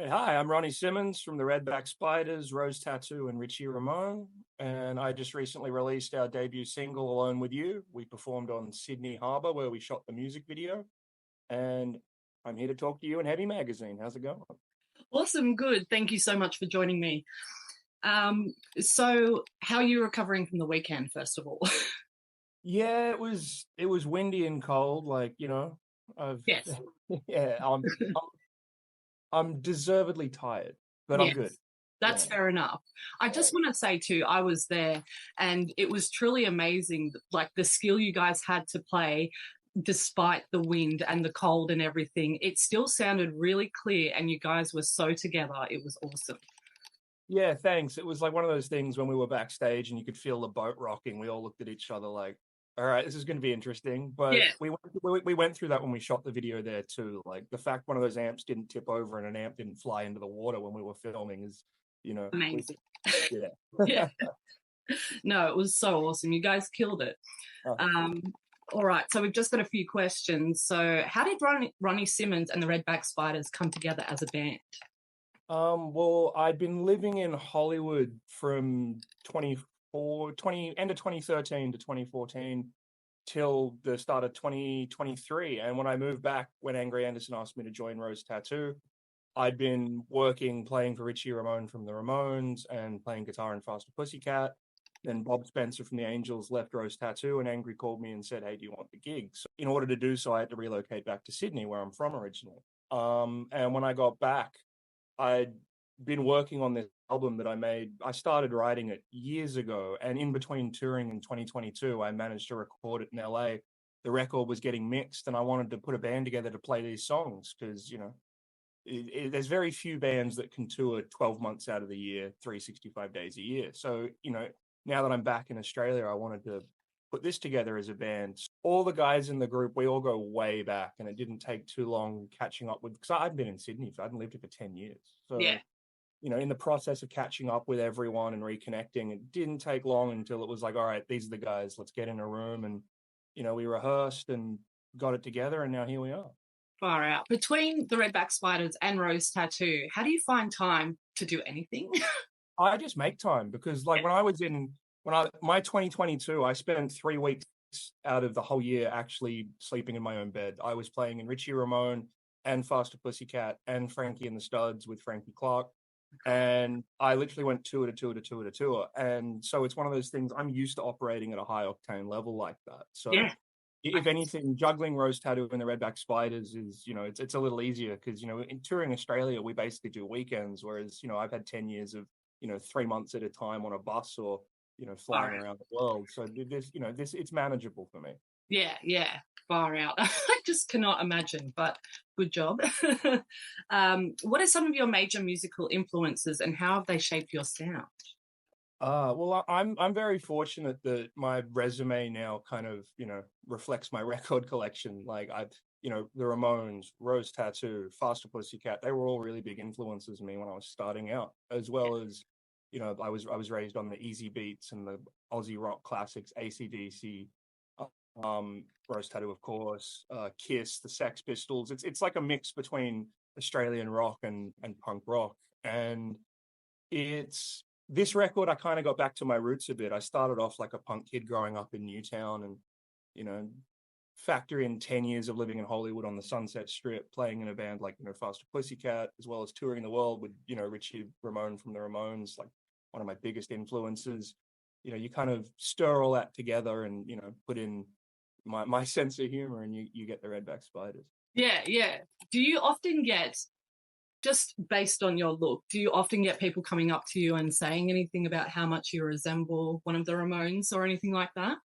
Hi, I'm Ronnie Simmons from the Redback Spiders, Rose Tattoo, and Richie Ramone. And I just recently released our debut single, Alone with You. We performed on Sydney Harbour, where we shot the music video. And I'm here to talk to you in Heavy Magazine. How's it going? Awesome, good. Thank you so much for joining me. So how are you recovering from the weekend, first of all? Yeah, it was windy and cold. I've Yes, yeah, I'm deservedly tired, but I'm good. yes, that's Yeah, fair enough. I yeah. just want to say too, I was there and it was truly amazing, like the skill you guys had to play despite the wind and the cold and everything. It still sounded really clear and you guys were so together. It was awesome. Yeah, thanks. It was like one of those things when we were backstage and you could feel the boat rocking. We all looked at each other like, "All right, this is going to be interesting." But Yeah, we went through that when we shot the video there too. Like the fact one of those amps didn't tip over and an amp didn't fly into the water when we were filming is, we amazing. Yeah, yeah. no, it was so awesome. You guys killed it. Oh, Um, all right, so we've just got a few questions. So, how did Ronnie Simmons and the Redback Spiders come together as a band? well, I'd been living in Hollywood from end of 2013 to 2014 till the start of 2023. And when I moved back, when Angry Anderson asked me to join Rose Tattoo, I'd been working, playing for Richie Ramone from the Ramones and playing guitar in Faster Pussycat. Then Bob Spencer from the Angels left Rose Tattoo, and Angry called me and said, "Hey, do you want the gig?" So in order to do so, I had to relocate back to Sydney, where I'm from originally. And when I got back, I'd been working on this album that I made. I started writing it years ago, and in between touring in 2022, I managed to record it in LA. The record was getting mixed, and I wanted to put a band together to play these songs because, there's very few bands that can tour 12 months out of the year, 365 days a year. So, now that I'm back in Australia, I wanted to put this together as a band. All the guys in the group, we all go way back, and it didn't take too long catching up with, because I've been in Sydney, I hadn't lived here for 10 years. Yeah, So, in the process of catching up with everyone and reconnecting, it didn't take long until it was like, all right, these are the guys, let's get in a room. And, we rehearsed and got it together, and now here we are. far out. Between the Redback Spiders and Rose Tattoo, how do you find time to do anything? I just make time because, like, my 2022, I spent 3 weeks out of the whole year actually sleeping in my own bed. I was playing in Richie Ramone and Faster Pussycat and Frankie and the Studs with Frankie Clark. And I literally went tour to tour to tour to tour. And so it's one of those things, I'm used to operating at a high octane level like that. So Yeah, if anything, juggling Rose Tattoo and the Redback Spiders is, it's a little easier because, in touring Australia, we basically do weekends, whereas, I've had 10 years of, 3 months at a time on a bus or, far flying out. around the world. So it's manageable for me. Yeah, yeah, far out. I just cannot imagine, but good job. What are some of your major musical influences and how have they shaped your sound? Well, I'm very fortunate that my resume now kind of, reflects my record collection. Like the Ramones, Rose Tattoo, Faster Pussycat, they were all really big influences on me when I was starting out, as well as, I was raised on the easy beats and the Aussie rock classics, AC/DC, Rose Tattoo, of course, Kiss, the Sex Pistols. It's like a mix between Australian rock and punk rock. And it's this record, I kind of got back to my roots a bit. I started off like a punk kid growing up in Newtown and, you know, factor in 10 years of living in Hollywood on the Sunset Strip, playing in a band like, Faster Pussycat, as well as touring the world with, Richie Ramone from the Ramones, like one of my biggest influences. You kind of stir all that together and, put in my sense of humor and you get the Redback Spiders. Yeah, yeah. Do you often get, just based on your look, do you often get people coming up to you and saying anything about how much you resemble one of the Ramones or anything like that?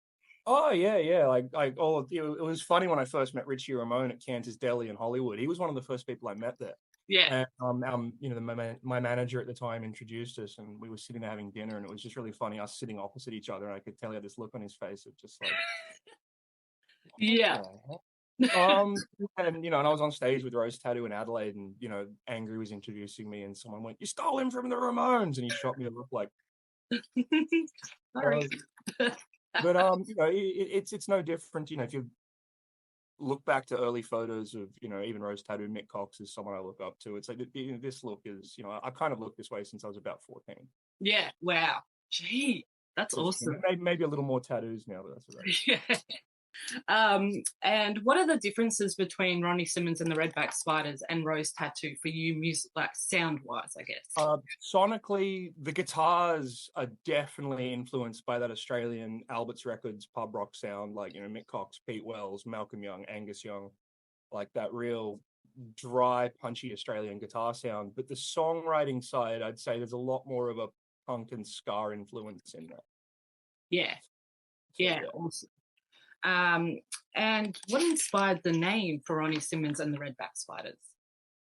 Oh yeah, yeah. It was funny when I first met Richie Ramone at Cantor's Deli in Hollywood. He was one of the first people I met there. Yeah. And my manager at the time introduced us, and we were sitting there having dinner, and it was just really funny us sitting opposite each other, and I could tell he had this look on his face of just like, what Yeah. the heck? And I was on stage with Rose Tattoo in Adelaide, and Angry was introducing me, and someone went, "You stole him from the Ramones," and he shot me a look like, Sorry. but it's no different. If you look back to early photos of, even Rose Tattoo, Mick Cox is someone I look up to. It's like, this look is, I kind of looked this way since I was about 14. Yeah. Wow. Gee, that's Just, awesome. maybe a little more tattoos now, but that's about it. Yeah. And what are the differences between Ronnie Simmons and the Redback Spiders and Rose Tattoo for you, music, like sound wise, I guess? Sonically, the guitars are definitely influenced by that Australian Albert's Records pub rock sound, like, Mick Cox, Pete Wells, Malcolm Young, Angus Young, like that real dry, punchy Australian guitar sound. But the songwriting side, I'd say there's a lot more of a punk and ska influence in there. Yeah. So, yeah. Awesome. And what inspired the name for Ronnie Simmons and the Redback Spiders?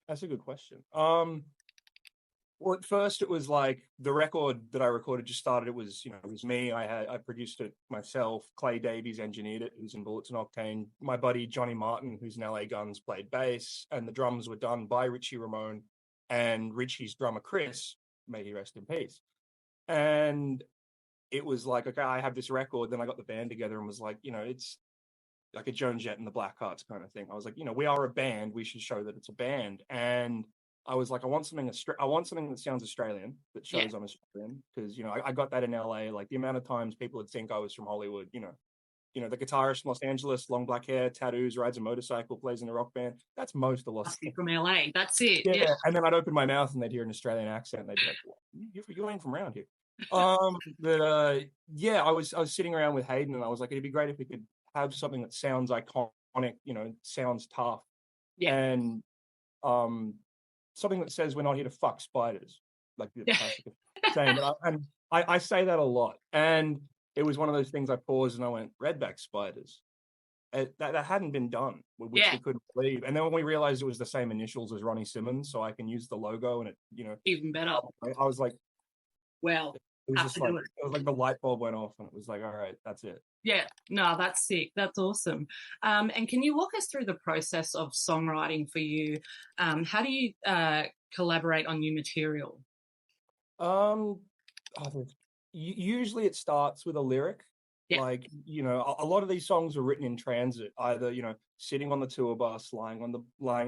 That's a good question. Well, at first it was like the record that I recorded just started. It was, it was me. I produced it myself. Clay Davies engineered it, who's in Bullets and Octane. My buddy Johnny Martin, who's in LA Guns, played bass, and the drums were done by Richie Ramone and Richie's drummer Chris, may he rest in peace. And it was like, okay, I have this record. Then I got the band together and was like, it's like a Joan Jett and the Blackhearts kind of thing. I was like, we are a band. We should show that it's a band. And I was like, I want something that sounds Australian, that shows I'm Australian, because I got that in LA. Like the amount of times people would think I was from Hollywood. The guitarist from Los Angeles, long black hair, tattoos, rides a motorcycle, plays in a rock band. That's most of Los Angeles. From LA. That's it. Yeah. And then I'd open my mouth and they'd hear an Australian accent. And they'd be like, well, you ain't from around here. I was sitting around with Hayden and I was like, it'd be great if we could have something that sounds iconic, sounds tough. Yeah. And something that says we're not here to fuck spiders, like the classic saying. And I say that a lot. And it was one of those things I paused and I went, Redback Spiders. That hadn't been done, which we couldn't believe. And then when we realized it was the same initials as Ronnie Simmons, so I can use the logo and it, even better. I was like, well, it was just like, it was like the light bulb went off and it was like, all right, that's it. Yeah, no, that's sick. That's awesome. And can you walk us through the process of songwriting for you? How do you collaborate on new material? Usually it starts with a lyric. Yeah. Like, a lot of these songs are written in transit, either, sitting on the tour bus, lying in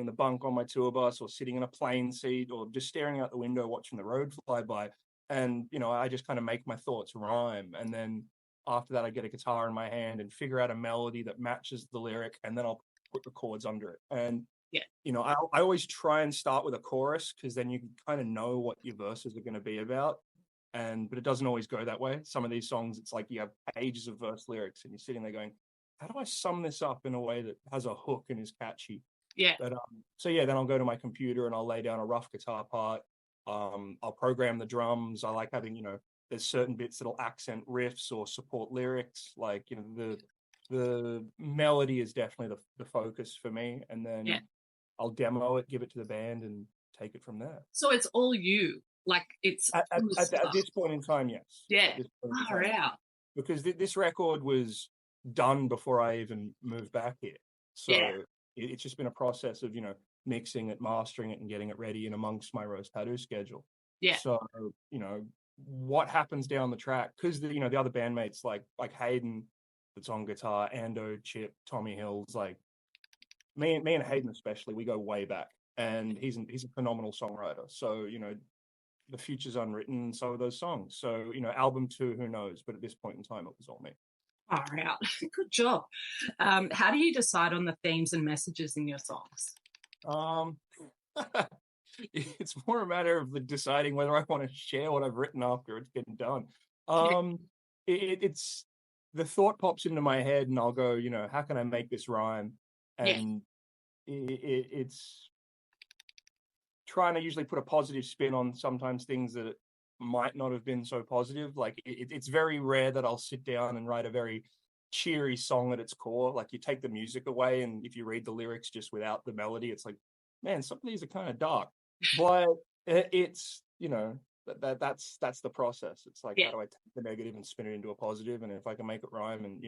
the bunk on my tour bus, or sitting in a plane seat, or just staring out the window, watching the road fly by. And, I just kind of make my thoughts rhyme. And then after that, I get a guitar in my hand and figure out a melody that matches the lyric. And then I'll put the chords under it. And, I always try and start with a chorus, because then you can kind of know what your verses are going to be about. But it doesn't always go that way. Some of these songs, it's like you have pages of verse lyrics and you're sitting there going, how do I sum this up in a way that has a hook and is catchy? Yeah. But, then I'll go to my computer and I'll lay down a rough guitar part. I'll program the drums. I like having, there's certain bits that'll accent riffs or support lyrics. Like, the melody is definitely the focus for me. And then I'll demo it, give it to the band and take it from there. So it's all you. Like it's at this point in time, yes. Yeah. Far out. Because this record was done before I even moved back here. So it's just been a process of, mixing it, mastering it, and getting it ready in amongst my Rose Tattoo schedule. Yeah. So, what happens down the track, because the other bandmates like Hayden that's on guitar, Ando, Chip, Tommy Hills, like me and Hayden especially, we go way back. And he's a phenomenal songwriter. So, the future's unwritten, so are those songs. So, album 2, who knows? But at this point in time, it was all me. All right. Good job. How do you decide on the themes and messages in your songs? It's more a matter of deciding whether I want to share what I've written after it's been done. It's the thought pops into my head and I'll go, how can I make this rhyme? And it's trying to usually put a positive spin on sometimes things that might not have been so positive. Like it's very rare that I'll sit down and write a very cheery song at its core. Like you take the music away and if you read the lyrics just without the melody, it's like, man, some of these are kind of dark. But it's, that's the process. It's like, how do I take the negative and spin it into a positive? And if I can make it rhyme and,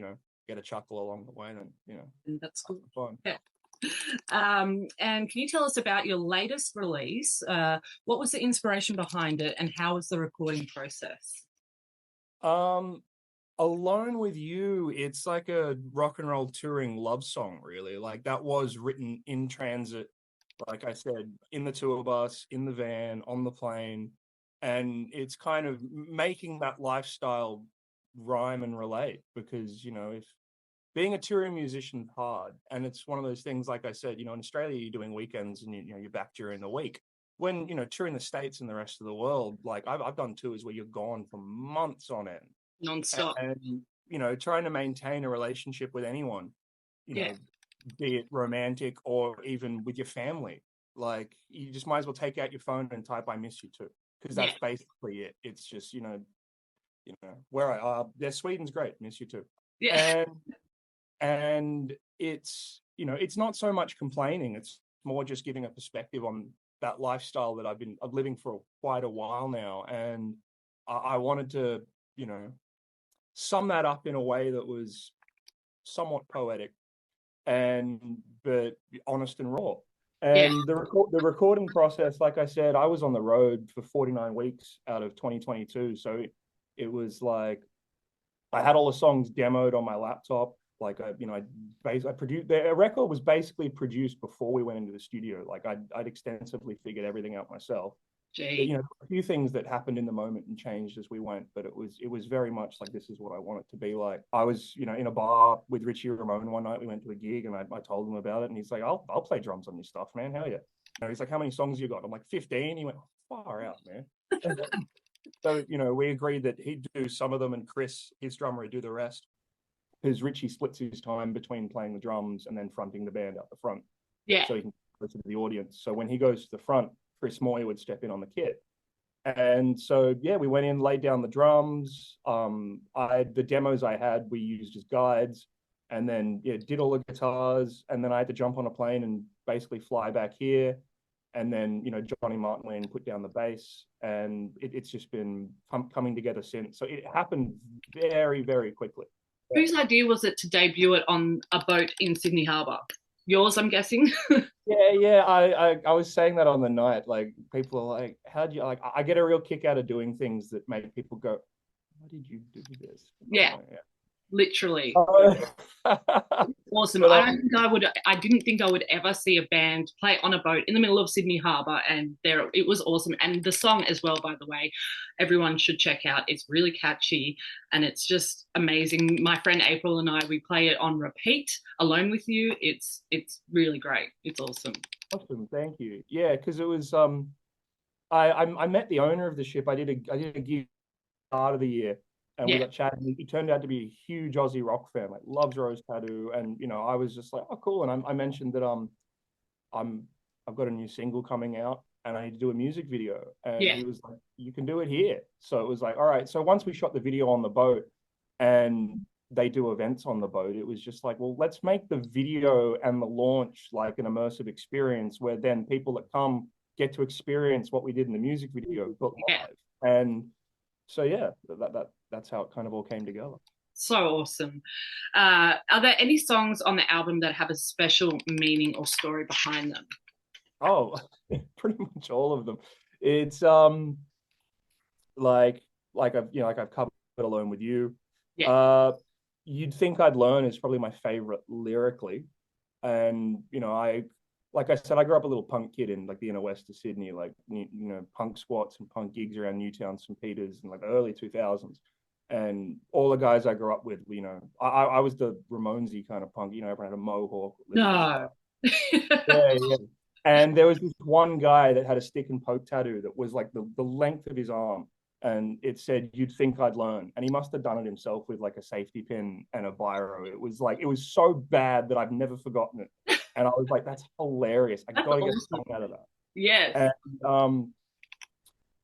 get a chuckle along the way, then, that's cool. Fun. Yeah. And can you tell us about your latest release? What was the inspiration behind it and how was the recording process? Alone with You, it's like a rock and roll touring love song, really. Like that was written in transit, like I said, in the tour bus, in the van, on the plane, and it's kind of making that lifestyle rhyme and relate because, if being a touring musician is hard, and it's one of those things, like I said, in Australia, you're doing weekends and you're back during the week. When, touring the States and the rest of the world, like I've done tours where you're gone for months on end Non-stop. and trying to maintain a relationship with anyone, you Yeah. know be it romantic or even with your family, like you just might as well take out your phone and type "I miss you too," because Yeah. that's basically it. It's just where Sweden's great, miss you too. Yeah. And it's not so much complaining, it's more just giving a perspective on that lifestyle that I'm living for quite a while now. And I wanted to you know sum that up in a way that was somewhat poetic and but honest and raw. Yeah. And the recording process, like I said, I was on the road for 49 weeks out of 2022. So it was like I had all the songs demoed on my laptop. Like I produced the record was basically produced before we went into the studio. Like I'd extensively figured everything out myself. Gee. A few things that happened in the moment and changed as we went, but it was very much like this is what I want it to be like. I was, in a bar with Richie Ramone one night. We went to a gig and I told him about it, and he's like, I'll play drums on your stuff, man. Hell yeah. He's like, how many songs you got? I'm like, 15. He went, far out, man. So, we agreed that he'd do some of them and Chris, his drummer, would do the rest. Because Richie splits his time between playing the drums and then fronting the band out the front. Yeah. So he can listen to the audience. So when he goes to the front, Chris Moy would step in on the kit. And so, yeah, we went in, laid down the drums. The demos I had, we used as guides, and then did all the guitars. And then I had to jump on a plane and basically fly back here. And then, Johnny Martin went and put down the bass, and it's just been coming together since. So it happened very, very quickly. Whose idea was it to debut it on a boat in Sydney Harbour? Yours, I'm guessing. Yeah. I was saying that on the night. Like people are like, "How do you like?" I get a real kick out of doing things that make people go, "How did you do this?" Yeah. Yeah. Literally. But Awesome. I didn't think I would ever see a band play on a boat in the middle of Sydney Harbour, and it was awesome. And the song as well, by the way, everyone should check out. It's really catchy and it's just amazing. My friend April and I, we play it on repeat, Alone with You. It's really great. It's awesome. Awesome, thank you. Yeah, because it was I met the owner of the ship. I did a gig start of the year, and we Yeah. got chatting. He turned out to be a huge Aussie rock fan, like loves Rose Tattoo, and I was just like, oh, cool. And I mentioned that I'm I've got a new single coming out, and I need to do a music video, and Yeah. he was like, you can do it here. So it was like, all right. So once we shot the video on the boat, and they do events on the boat, it was just like, well, let's make the video and the launch like an immersive experience where then people that come get to experience what we did in the music video but Yeah. live. And so yeah, that's how it kind of all came together. So awesome. Are there any songs on the album that have a special meaning or story behind them? Oh, pretty much all of them. It's like I've covered Alone with You. Yeah. You'd Think I'd Learn is probably my favorite lyrically. And like I said, I grew up a little punk kid in like the inner west of Sydney, like punk squats and punk gigs around Newtown, St. Peters in like the early 2000s. And all the guys I grew up with, I was the Ramonesy kind of punk, everyone had a mohawk. No. Yeah. And there was this one guy that had a stick and poke tattoo that was like the length of his arm. And it said, "You'd think I'd learn." And he must have done it himself with like a safety pin and a biro. It was so bad that I've never forgotten it. And I was like, that's hilarious. I That's got to get a awesome. song out of that. Yes. And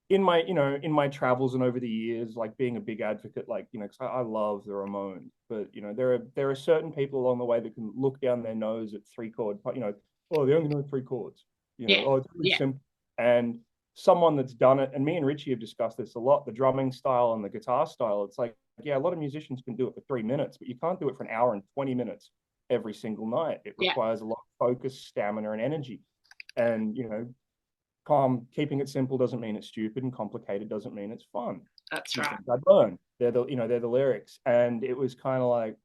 in my travels and over the years, like being a big advocate, like, because I love the Ramones, but there are certain people along the way that can look down their nose at 3 chord, oh, they only know 3 chords, Yeah. oh, it's really Yeah. simple. And someone that's done it, and me and Richie have discussed this a lot, the drumming style and the guitar style, it's like, yeah, a lot of musicians can do it for 3 minutes, but you can't do it for an hour and 20 minutes every single night. It Yeah. requires a lot of focus, stamina, and energy. And keeping it simple doesn't mean it's stupid, and complicated doesn't mean it's fun. That's Two right. things I'd learned. They're the lyrics. And it was kind of like,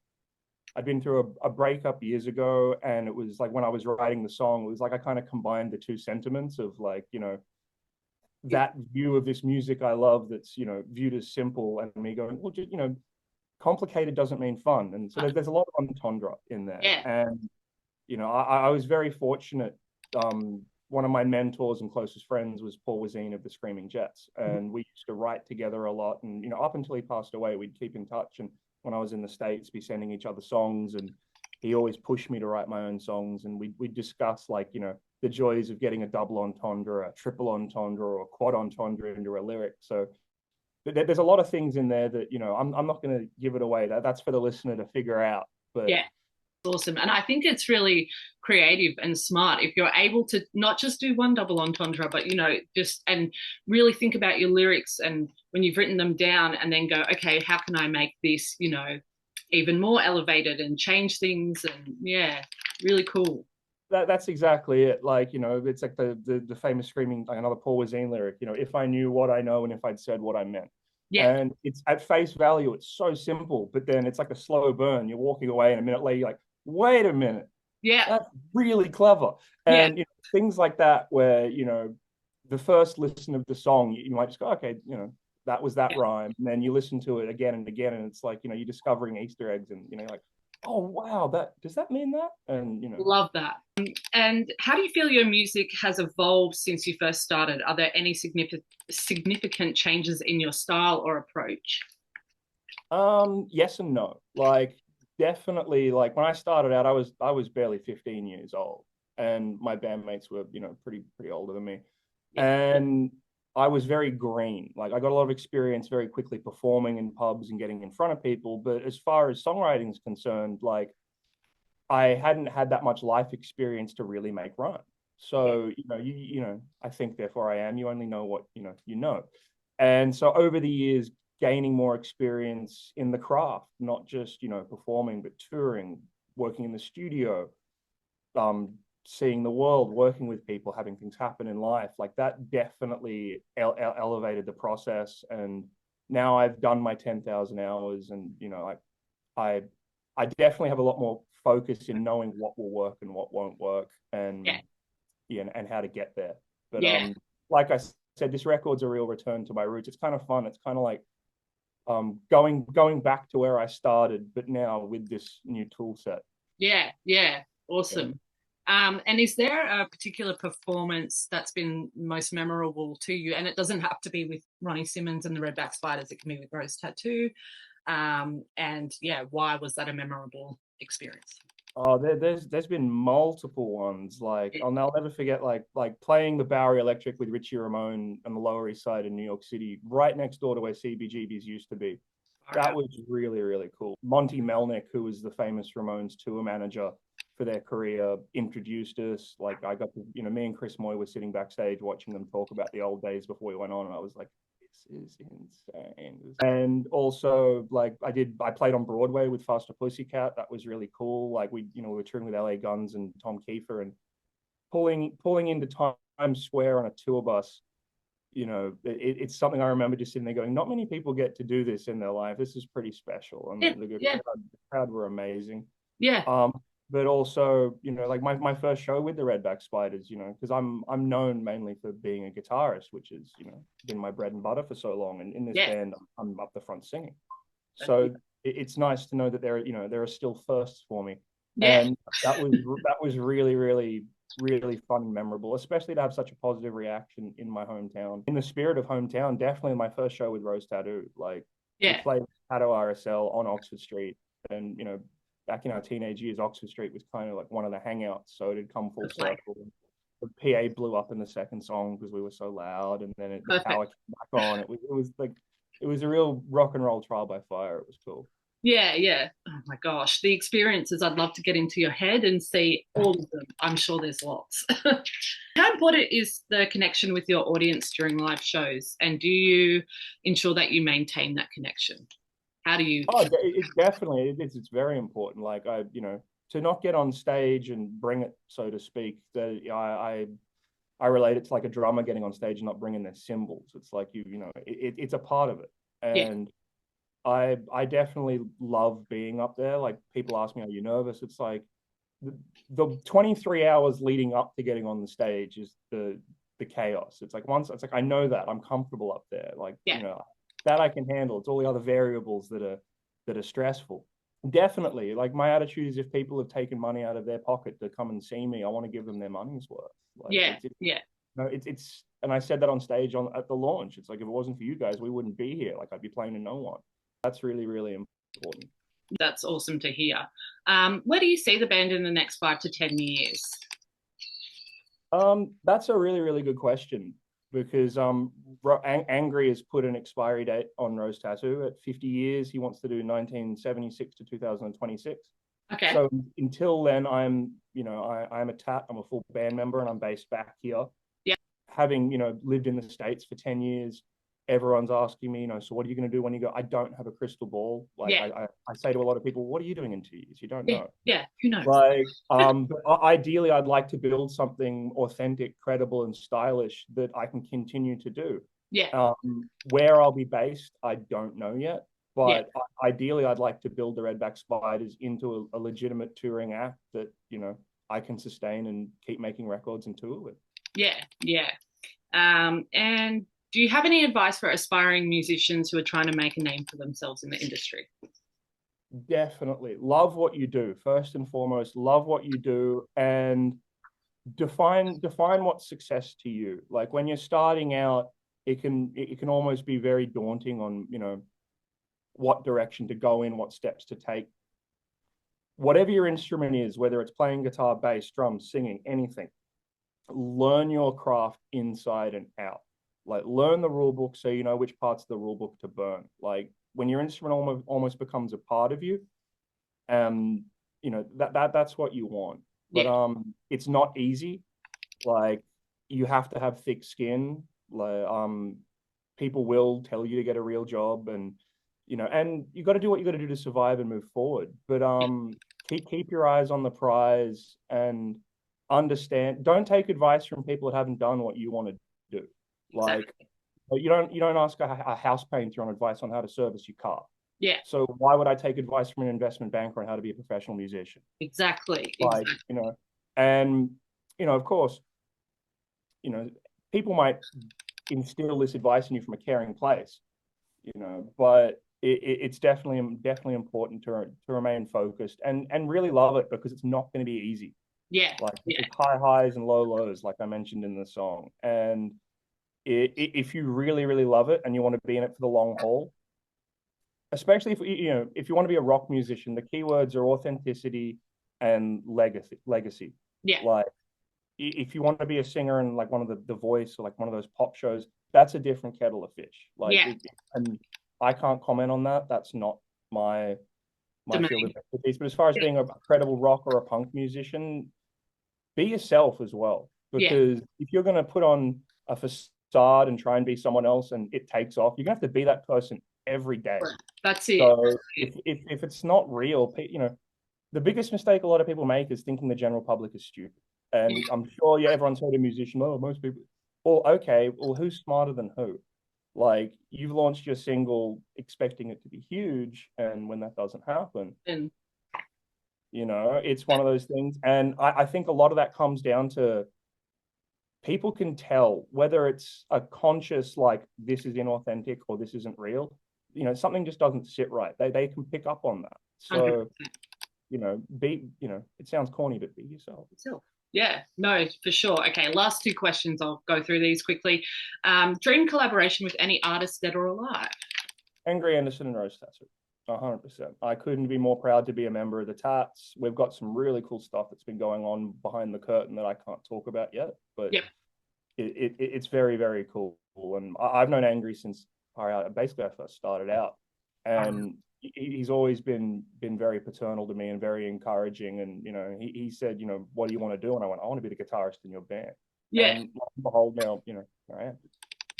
I'd been through a breakup years ago, and it was like when I was writing the song, it was like I kind of combined the two sentiments of like, that view of this music I love that's, viewed as simple, and me going, well, just, complicated doesn't mean fun. And so there's a lot of entendre in there. Yeah. And, I was very fortunate. One of my mentors and closest friends was Paul Wazine of the Screaming Jets. And we used to write together a lot. And, up until he passed away, we'd keep in touch. And when I was in the States, be sending each other songs. And he always pushed me to write my own songs. And we'd discuss, like, the joys of getting a double entendre, a triple entendre, or a quad entendre into a lyric. So there's a lot of things in there that, I'm not going to give it away. That's for the listener to figure out. But Yeah. Awesome. And I think it's really creative and smart if you're able to not just do one double entendre, but, just and really think about your lyrics, and when you've written them down, and then go, okay, how can I make this, even more elevated and change things? And yeah, really cool. That's exactly it. Like, it's like the famous screaming, like another Paul Wazine lyric, if I knew what I know and if I'd said what I meant. Yeah. And it's at face value, it's so simple, but then it's like a slow burn. You're walking away, and a minute later, you're like, wait a minute. Yeah. That's really clever. And things like that, where, the first listen of the song, you might just go, okay, that was that rhyme. And then you listen to it again and again, and it's like, you're discovering Easter eggs, and, like, oh, wow, does that mean that? And, Love that. And how do you feel your music has evolved since you first started? Are there any significant changes in your style or approach? Yes and no. Like, definitely, like when I started out, I was barely 15 years old, and my bandmates were, pretty older than me. And I was very green. Like, I got a lot of experience very quickly performing in pubs and getting in front of people. But as far as songwriting is concerned, like, I hadn't had that much life experience to really make rhyme. So, I think therefore I am. You only know what, you know. And so over the years, gaining more experience in the craft, not just, performing, but touring, working in the studio, seeing the world, working with people, having things happen in life, like that definitely elevated the process. And now I've done my 10,000 hours, and, I I definitely have a lot more focus in knowing what will work and what won't work, and and how to get there. But like I said, this record's a real return to my roots. It's kind of fun. It's kind of like going back to where I started, but now with this new tool set. Yeah, awesome. And is there a particular performance that's been most memorable to you? And it doesn't have to be with Ronnie Simmons and the Redback Spiders. It can be with Rose Tattoo. And why was that a memorable experience? Oh, there's been multiple ones. Like, I'll never forget, like playing the Bowery Electric with Richie Ramone on the Lower East Side in New York City, right next door to where CBGB's used to be. That was really, really cool. Monty Melnick, who was the famous Ramones tour manager for their career, introduced us. Like, I got to, me and Chris Moy were sitting backstage watching them talk about the old days before we went on, and I was like, is insane. And also, like, I played on Broadway with Faster Pussycat. That was really cool. Like, we were touring with LA Guns and Tom Kiefer, and pulling into Times Square on a tour bus. It's something I remember just sitting there going, not many people get to do this in their life. This is pretty special. And the crowd were amazing. But also, like my first show with the Redback Spiders, because I'm known mainly for being a guitarist, which is, been my bread and butter for so long. And in this band, I'm up the front singing. So it's nice to know that there are still firsts for me. And that was really, really, really fun and memorable, especially to have such a positive reaction in my hometown. In the spirit of hometown, definitely my first show with Rose Tattoo. Like, we played Tattoo RSL on Oxford Street, and back in our teenage years, Oxford Street was kind of like one of the hangouts, so it had come full circle. The PA blew up in the second song because we were so loud, and then the power came back on. It was a real rock and roll trial by fire. It was cool. Yeah. Oh my gosh, the experiences, I'd love to get into your head and see all of them. I'm sure there's lots. How important is the connection with your audience during live shows? And do you ensure that you maintain that connection? How do you? Oh, it definitely is. It's very important. Like, to not get on stage and bring it, so to speak, that I relate it to like a drummer getting on stage and not bringing their cymbals. It's like it's a part of it. Yeah. And I definitely love being up there. Like people ask me, are you nervous? It's like the 23 hours leading up to getting on the stage is the chaos. It's like once it's like I know that I'm comfortable up there. Like, Yeah. that I can handle. It's all the other variables that are stressful. Definitely. Like my attitude is if people have taken money out of their pocket to come and see me, I want to give them their money's worth. Like Yeah. Yeah. no, it's and I said that on stage at the launch. It's like if it wasn't for you guys, we wouldn't be here. Like I'd be playing to no one. That's really, really important. That's awesome to hear. Where do you see the band in the next 5 to 10 years? That's a really, really good question because Angry has put an expiry date on Rose Tattoo at 50 years. He wants to do 1976 to 2026. Okay. So until then, I'm a tat. I'm a full band member, and I'm based back here. Yeah. Having lived in the States for 10 years, everyone's asking me, so what are you going to do when you go? I don't have a crystal ball. Like I say to a lot of people, what are you doing in 2 years? You don't know. Yeah. Who knows? Like, but ideally, I'd like to build something authentic, credible, and stylish that I can continue to do. Yeah. Where I'll be based, I don't know yet. But ideally, I'd like to build the Redback Spiders into a legitimate touring act that I can sustain and keep making records and tour with. Yeah. Yeah. And do you have any advice for aspiring musicians who are trying to make a name for themselves in the industry? Definitely. Love what you do. First and foremost, love what you do and define what's success to you. Like when you're starting out, it can almost be very daunting on, what direction to go in, what steps to take. Whatever your instrument is, whether it's playing guitar, bass, drums, singing, anything, learn your craft inside and out. Like learn the rule book so you know which parts of the rule book to burn. Like when your instrument almost becomes a part of you, that's what you want. But it's not easy. Like you have to have thick skin. Like people will tell you to get a real job, and and you got to do what you got to do to survive and move forward. But keep your eyes on the prize and understand. Don't take advice from people that haven't done what you want to do. Like you don't ask a house painter on advice on how to service your car. Yeah. So why would I take advice from an investment banker on how to be a professional musician? Exactly. Like, and of course, people might instill this advice in you from a caring place, but it's definitely important to remain focused and really love it because it's not going to be easy. Yeah. Like it's high highs and low lows, like I mentioned in the song. And if you really, really love it and you want to be in it for the long haul, especially if you want to be a rock musician, the keywords are authenticity and legacy. Yeah. Like if you want to be a singer in like one of the Voice or like one of those pop shows, that's a different kettle of fish. Like and I can't comment on that. That's not my field of expertise. But as far as being a credible rock or a punk musician, be yourself as well. Because if you're going to put on a facade and try and be someone else and it takes off, you're going to have to be that person every day. That's it. So if it's not real, the biggest mistake a lot of people make is thinking the general public is stupid. And I'm sure everyone's heard a musician, most people. Well, okay, well, who's smarter than who? Like you've launched your single expecting it to be huge, and when that doesn't happen, it's one of those things. And I think a lot of that comes down to people can tell whether it's a conscious like this is inauthentic or this isn't real. Something just doesn't sit right. They can pick up on that. So 100%. It sounds corny, but be yourself. Yeah, no, for sure. Okay, last two questions. I'll go through these quickly. Dream collaboration with any artist dead or alive? Angry Anderson and Rose Tattoo. 100%. I couldn't be more proud to be a member of the Tats. We've got some really cool stuff that's been going on behind the curtain that I can't talk about yet, but it's very, very cool. And I've known Angry since basically I first started out, and he's always been very paternal to me and very encouraging. And he said, what do you want to do? And I went, I want to be the guitarist in your band. And behold, now I am.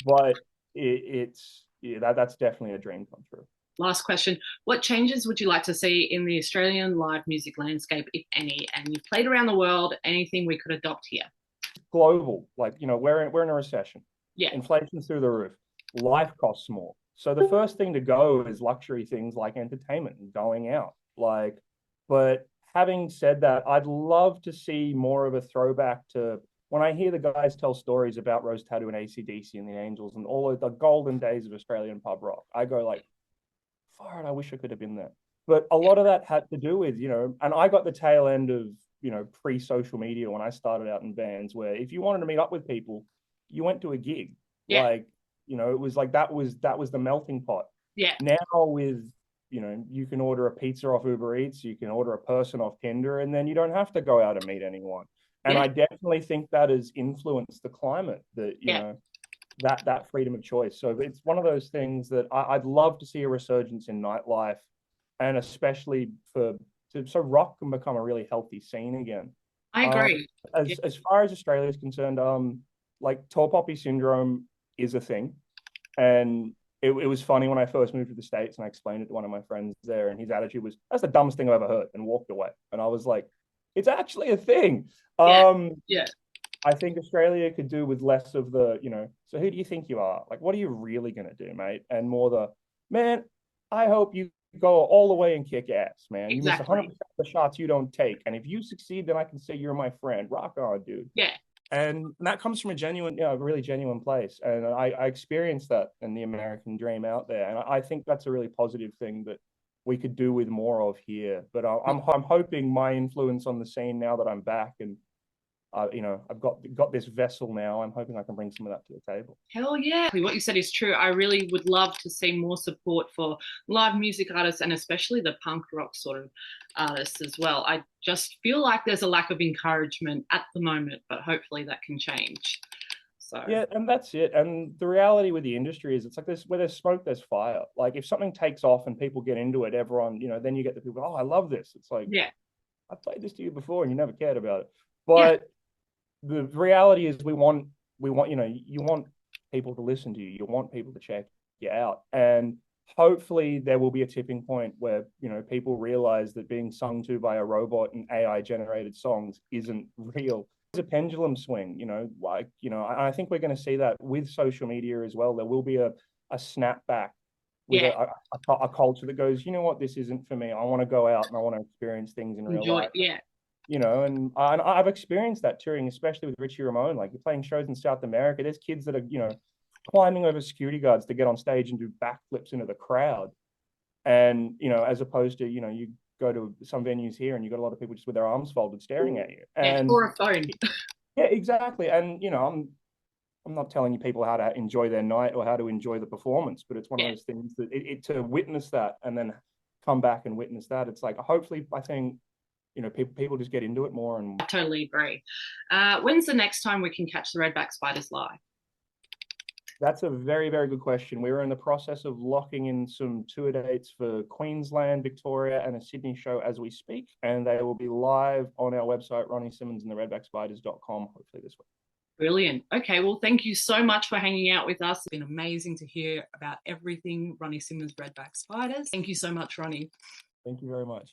But that's definitely a dream come true. Last question. What changes would you like to see in the Australian live music landscape, if any? And you've played around the world, anything we could adopt here? global. Like, you know, we're in a recession. Yeah. Inflation's through the roof. Life costs more. So the first thing to go is luxury things like entertainment and going out. Like, but having said that, I'd love to see more of a throwback to when I hear the guys tell stories about Rose Tattoo and AC/DC and the Angels and all of the golden days of Australian pub rock. I go like, far out, I wish I could have been there. But a lot of that had to do with, you know, and I got the tail end of, you know, pre-social media when I started out in bands where if you wanted to meet up with people, you went to a gig. Yeah. Like, you know, it was like that was the melting pot. Yeah. Now with, you know, you can order a pizza off Uber Eats, you can order a person off Tinder, and then you don't have to go out and meet anyone. And Yeah. I definitely think that has influenced the climate that, you know, that freedom of choice. So it's one of those things that I'd love to see a resurgence in nightlife, and especially so rock can become a really healthy scene again. I agree. As far as Australia is concerned, like tall poppy syndrome is a thing, and it was funny when I first moved to the States and I explained it to one of my friends there, and his attitude was, "That's the dumbest thing I've ever heard," and walked away. And I was like, "It's actually a thing." Yeah. I think Australia could do with less of the, you know, so who do you think you are? Like, what are you really going to do, mate? And more the, man, I hope you go all the way and kick ass, man. You miss 100% of the shots you don't take. And if you succeed, then I can say you're my friend. Rock on, dude. Yeah. And that comes from a genuine, a really genuine place. And I experienced that in the American dream out there. And I think that's a really positive thing that we could do with more of here. But I'm hoping my influence on the scene now that I'm back and you know, I've got this vessel now. I'm hoping I can bring some of that to the table. Hell yeah. What you said is true. I really would love to see more support for live music artists and especially the punk rock sort of artists as well. I just feel like there's a lack of encouragement at the moment, but hopefully that can change. So yeah, and that's it. And the reality with the industry is it's like this, where there's smoke, there's fire. Like if something takes off and people get into it, everyone, you know, then you get the people, oh, I love this. It's like, yeah, I played this to you before and you never cared about it. But the reality is we want, you know, you want people to listen to you. You want people to check you out. And hopefully there will be a tipping point where, you know, people realize that being sung to by a robot and AI generated songs isn't real. It's a pendulum swing, you know, like, you know, I think we're going to see that with social media as well. There will be a snapback with a culture that goes, you know what, this isn't for me. I want to go out and I want to experience things in real life. Yeah. You know, and I've experienced that touring, especially with Richie Ramone. Like you're playing shows in South America, there's kids that are, you know, climbing over security guards to get on stage and do backflips into the crowd. And, you know, as opposed to, you know, you go to some venues here and you've got a lot of people just with their arms folded staring at you. And or a phone. Yeah, exactly. And, you know, I'm not telling you people how to enjoy their night or how to enjoy the performance, but it's one of those things that to witness that and then come back and witness that. It's like, hopefully, I think, you know, people just get into it more. And I totally agree. When's the next time we can catch the Redback Spiders live? That's a very, very good question. We're in the process of locking in some tour dates for Queensland, Victoria, and a Sydney show as we speak. And they will be live on our website, Ronnie Simmons and the redbackspiders.com, hopefully this week. Brilliant. Okay, well, thank you so much for hanging out with us. It's been amazing to hear about everything Ronnie Simmons, Redback Spiders. Thank you so much, Ronnie. Thank you very much.